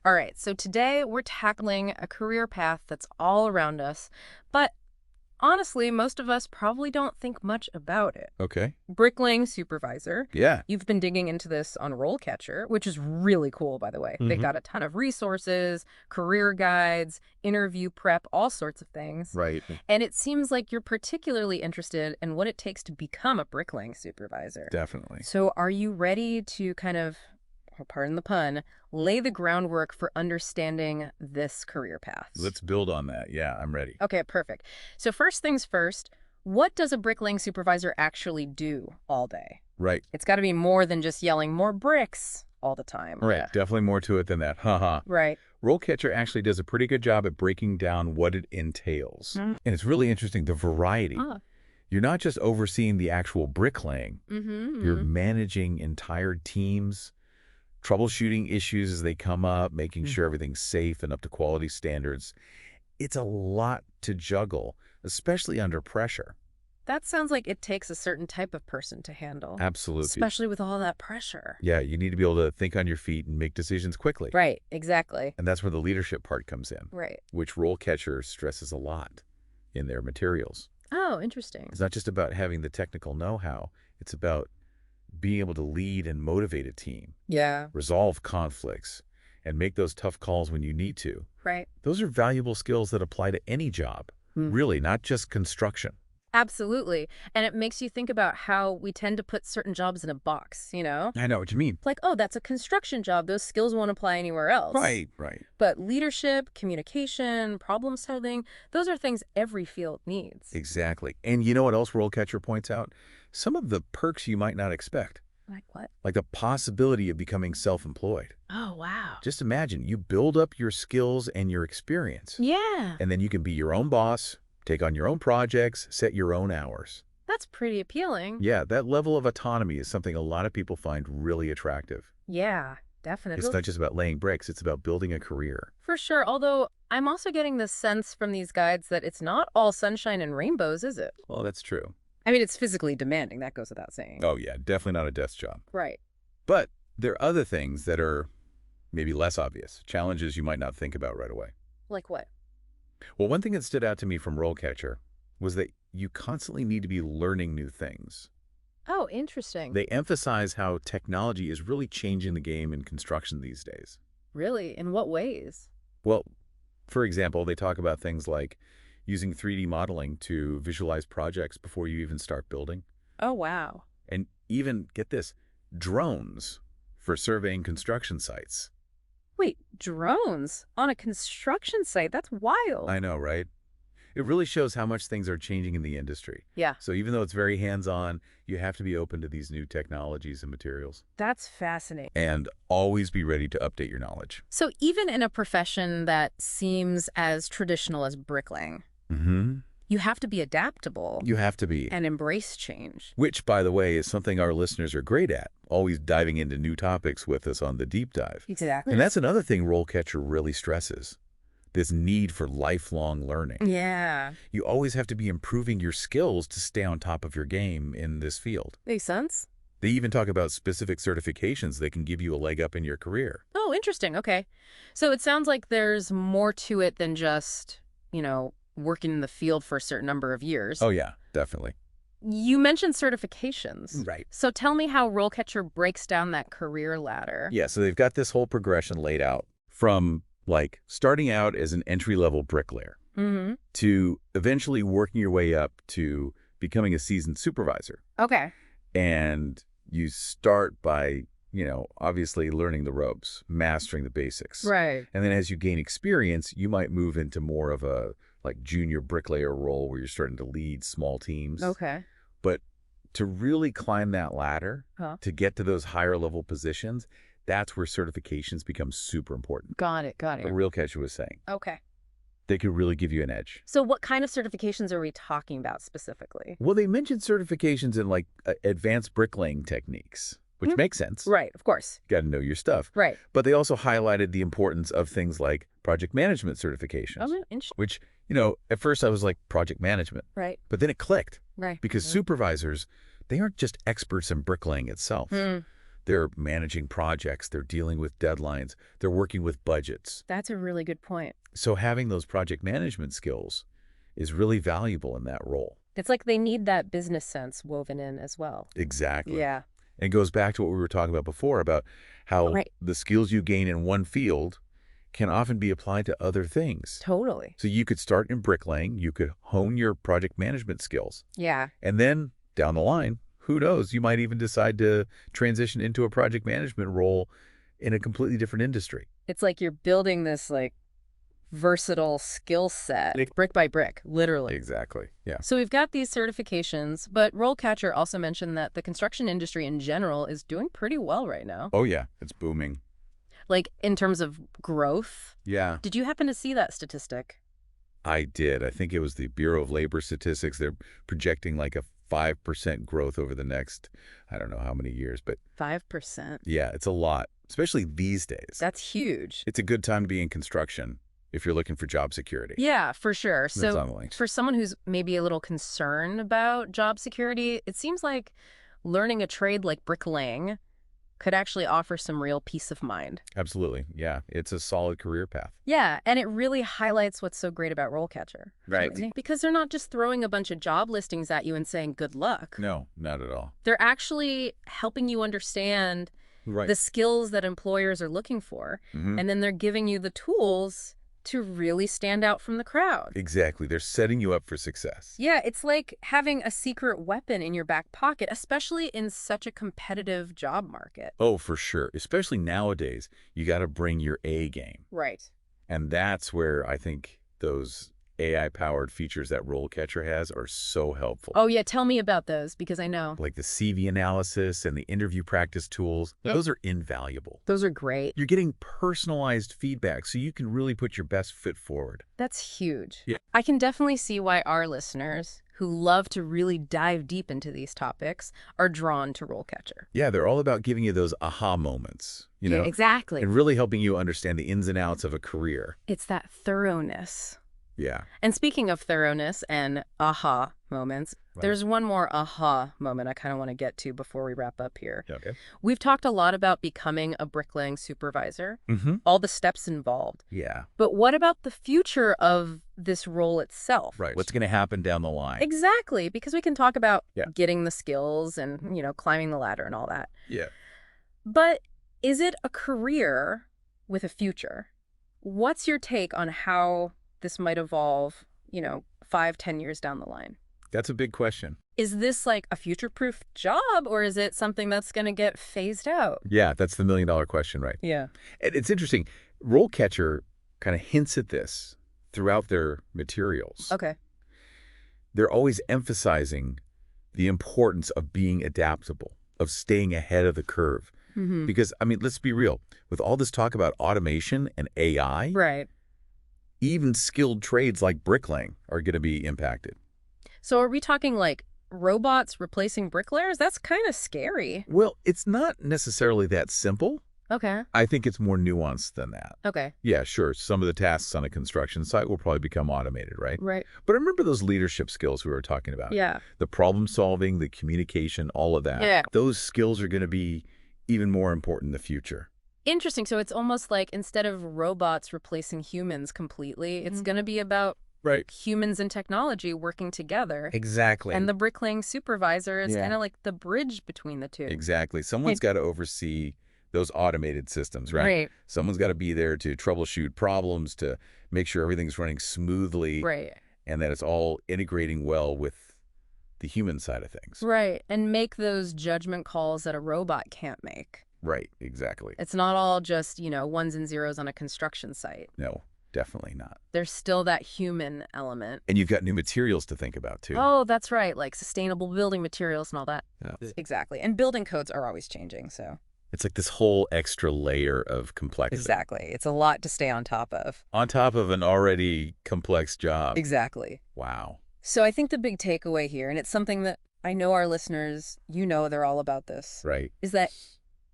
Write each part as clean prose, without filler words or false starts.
All right, so today we're tackling a career path that's all around us, but honestly, most of us probably don't think much about it. Okay. Bricklaying Supervisor. Yeah. You've been digging into this on RoleCatcher, which is really cool, by the way. They Hmm. got a ton of resources, career guides, interview prep, all sorts of things. Right. And it seems like you're particularly interested in what it takes to become a bricklaying supervisor. Definitely. So are you ready to kind of, pardon the pun, lay the groundwork for understanding this career path? Let's build on that. Yeah, I'm ready. Okay, perfect. So first things first, what does a bricklaying supervisor actually do all day? Right. It's got to be more than just yelling more bricks all the time. Right. Yeah. Definitely more to it than that. Haha. Right. RoleCatcher actually does a pretty good job at breaking down what it entails. Mm. And it's really interesting, the variety. Ah. You're not just overseeing the actual bricklaying. Mm-hmm. You're managing entire teams, troubleshooting issues as they come up, making sure everything's safe and up to quality standards. It's a lot to juggle, especially under pressure. That sounds like it takes a certain type of person to handle. Absolutely. Especially with all that pressure. Yeah, you need to be able to think on your feet and make decisions quickly. Right, exactly. And that's where the leadership part comes in, Right. which RoleCatcher stresses a lot in their materials. Oh, interesting. It's not just about having the technical know-how. It's about being able to lead and motivate a team, Yeah. resolve conflicts, and make those tough calls when you need to. Right. Those are valuable skills that apply to any job, really, not just construction. Absolutely. And it makes you think about how we tend to put certain jobs in a box, you know? I know what you mean. Like, oh, that's a construction job. Those skills won't apply anywhere else. Right. But leadership, communication, problem solving, those are things every field needs. Exactly. And you know what else RoleCatcher points out? Some of the perks you might not expect, Like what? like the possibility of becoming self-employed. Oh, wow. Just imagine, you build up your skills and your experience, Yeah. and then you can be your own boss, take on your own projects, set your own hours. That's pretty appealing. Yeah, that level of autonomy is something a lot of people find really attractive. Yeah, definitely. It's not just about laying bricks, it's about building a career. For sure. Although I'm also getting the sense from these guides that it's not all sunshine and rainbows, is it? Well, that's true. I mean, it's physically demanding. That goes without saying. Oh yeah, definitely not a desk job. Right. But there are other things that are maybe less obvious, challenges you might not think about right away. Like what? Well, one thing that stood out to me from RoleCatcher was that you constantly need to be learning new things. Oh, interesting. They emphasize how technology is really changing the game in construction these days. Really? In what ways? Well, for example, they talk about things like using 3D modeling to visualize projects before you even start building. Oh, wow. And even, get this, drones for surveying construction sites. Wait, drones on a construction site? That's wild. I know, right? It really shows how much things are changing in the industry. Yeah, So even though it's very hands-on, you have to be open to these new technologies and materials. that's fascinating. And always be ready to update your knowledge. So even in a profession that seems as traditional as bricklaying, you have to be adaptable You have to be. and embrace change. Which, by the way, is something our listeners are great at, always diving into new topics with us on the deep dive. Exactly. And that's another thing RoleCatcher really stresses, this need for lifelong learning. Yeah. You always have to be improving your skills to stay on top of your game in this field. Makes sense. They even talk about specific certifications that can give you a leg up in your career. Oh, interesting. Okay. So it sounds like there's more to it than just, working in the field for a certain number of years. Oh, yeah, definitely. You mentioned certifications. Right. So tell me how RoleCatcher breaks down that career ladder. Yeah, so they've got this whole progression laid out from, like, starting out as an entry-level bricklayer Mm-hmm. to eventually working your way up to becoming a seasoned supervisor. Okay. And you start by, obviously learning the ropes, mastering the basics. Right. And then as you gain experience, you might move into more of a, like, junior bricklayer role where you're starting to lead small teams. Okay. But to really climb that ladder, Huh. to get to those higher level positions, that's where certifications become super important. Got it. Like RoleCatcher was saying, Okay. they could really give you an edge. So what kind of certifications are we talking about specifically? Well, they mentioned certifications in, like, advanced bricklaying techniques, which makes sense. Right. Of course. You got to know your stuff. Right. But they also highlighted the importance of things like project management certifications, Oh, interesting. which, at first I was like, project management, Right. but then it clicked Right. because supervisors, they aren't just experts in bricklaying itself. They're managing projects. They're dealing with deadlines. They're working with budgets. That's a really good point. So having those project management skills is really valuable in that role. It's like they need that business sense woven in as well. Exactly. Yeah. And it goes back to what we were talking about before about how Right. the skills you gain in one field can often be applied to other things. Totally. So you could start in bricklaying, you could hone your project management skills, Yeah. and then down the line, who knows, you might even decide to transition into a project management role in a completely different industry. It's like you're building this like versatile skill set brick by brick, literally. Exactly. Yeah. So we've got these certifications, but RoleCatcher also mentioned that the construction industry in general is doing pretty well right now. Oh, yeah. It's booming. Like in terms of growth. Yeah. Did you happen to see that statistic? I did. I think it was the Bureau of Labor Statistics. They're projecting like a 5% growth over the next, I don't know how many years, but 5%. yeah, it's a lot, especially these days. That's huge. It's a good time to be in construction if you're looking for job security. Yeah, for sure. That's So on the link. for someone who's maybe a little concerned about job security, it seems like learning a trade like bricklaying could actually offer some real peace of mind. Absolutely. Yeah, it's a solid career path. Yeah, and it really highlights what's so great about RoleCatcher. Right. Because they're not just throwing a bunch of job listings at you and saying good luck. No, not at all. They're actually helping you understand Right. the skills that employers are looking for, Mhm. and then they're giving you the tools to really stand out from the crowd. Exactly. They're setting you up for success. Yeah, it's like having a secret weapon in your back pocket, especially in such a competitive job market. Oh, for sure. Especially nowadays, you got to bring your A game. Right. And that's where I think those AI-powered features that RoleCatcher has are so helpful. Oh, yeah, tell me about those, because I know. Like the CV analysis and the interview practice tools, Yep. those are invaluable. Those are great. You're getting personalized feedback so you can really put your best foot forward. That's huge. Yeah. I can definitely see why our listeners, who love to really dive deep into these topics, are drawn to RoleCatcher. Yeah, they're all about giving you those aha moments, you know, Yeah, exactly. and really helping you understand the ins and outs of a career. It's that thoroughness. Yeah. And speaking of thoroughness and aha moments, Right. there's one more aha moment I kind of want to get to before we wrap up here. Okay. We've talked a lot about becoming a bricklaying supervisor, Mm-hmm. all the steps involved. Yeah. But what about the future of this role itself? Right. What's going to happen down the line? Exactly, because we can talk about Yeah. getting the skills and, climbing the ladder and all that. Yeah. But is it a career with a future? What's your take on how this might evolve, 5, 10 years down the line? That's a big question. Is this like a future-proof job, or is it something that's going to get phased out? Yeah, that's the million-dollar question, right? Yeah. And it's interesting. RoleCatcher kind of hints at this throughout their materials. Okay. They're always emphasizing the importance of being adaptable, of staying ahead of the curve. Mm-hmm. Because, I mean, let's be real. With all this talk about automation and AI, Right. even skilled trades like bricklaying are going to be impacted. So are we talking like robots replacing bricklayers? That's kind of scary. Well, it's not necessarily that simple. Okay. I think it's more nuanced than that. Okay. Yeah, sure. Some of the tasks on a construction site will probably become automated, right? Right. But remember those leadership skills we were talking about? Yeah. The problem solving, the communication, all of that. Yeah. Those skills are going to be even more important in the future. Interesting. So it's almost like instead of robots replacing humans completely, it's going to be about Right. humans and technology working together. Exactly. And the bricklaying supervisor is Yeah. kind of like the bridge between the two. Exactly. Someone's got to oversee those automated systems, right? Right. Someone's got to be there to troubleshoot problems, to make sure everything's running smoothly, Right. and that it's all integrating well with the human side of things. Right. And make those judgment calls that a robot can't make. Right. Exactly. It's not all just, ones and zeros on a construction site. No, definitely not. There's still that human element. And you've got new materials to think about, too. Oh, that's right. Like sustainable building materials and all that. Yeah. Exactly. And building codes are always changing, so. It's like this whole extra layer of complexity. Exactly. It's a lot to stay on top of. On top of an already complex job. Exactly. Wow. So I think the big takeaway here, and it's something that I know our listeners, they're all about this, Right. is that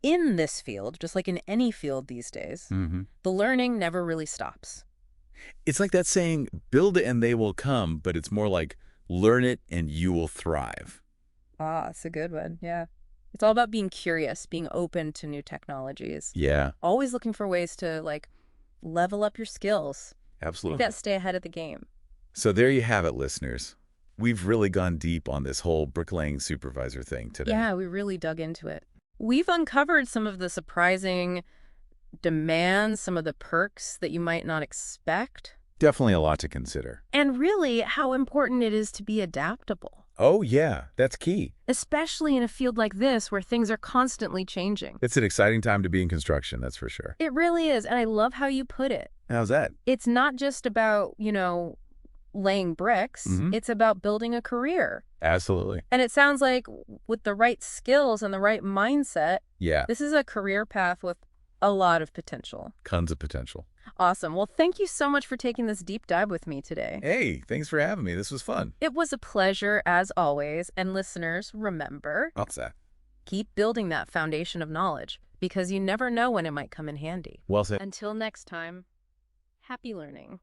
in this field, just like in any field these days, Mm-hmm. the learning never really stops. It's like that saying, build it and they will come, but it's more like learn it and you will thrive. Ah, it's a good one. Yeah. It's all about being curious, being open to new technologies, Yeah, always looking for ways to like level up your skills. absolutely. That stay ahead of the game. So there you have it, listeners. We've really gone deep on this whole bricklaying supervisor thing today. Yeah, we really dug into it. We've uncovered some of the surprising demands, some of the perks that you might not expect, Definitely a lot to consider. and really how important it is to be adaptable, Oh, yeah, that's key. especially in a field like this where things are constantly changing. It's an exciting time to be in construction, that's for sure. It really is, and I love how you put it. How's that? It's not just about, laying bricks. Mhm. It's about building a career. Absolutely. And it sounds like with the right skills and the right mindset, Yeah, this is a career path with a lot of potential. tons of potential. Awesome. Well, thank you so much for taking this deep dive with me today. Hey, thanks for having me. This was fun. It was a pleasure, as always. And listeners, remember, How's that? keep building that foundation of knowledge because you never know when it might come in handy. Well said. Until next time, happy learning.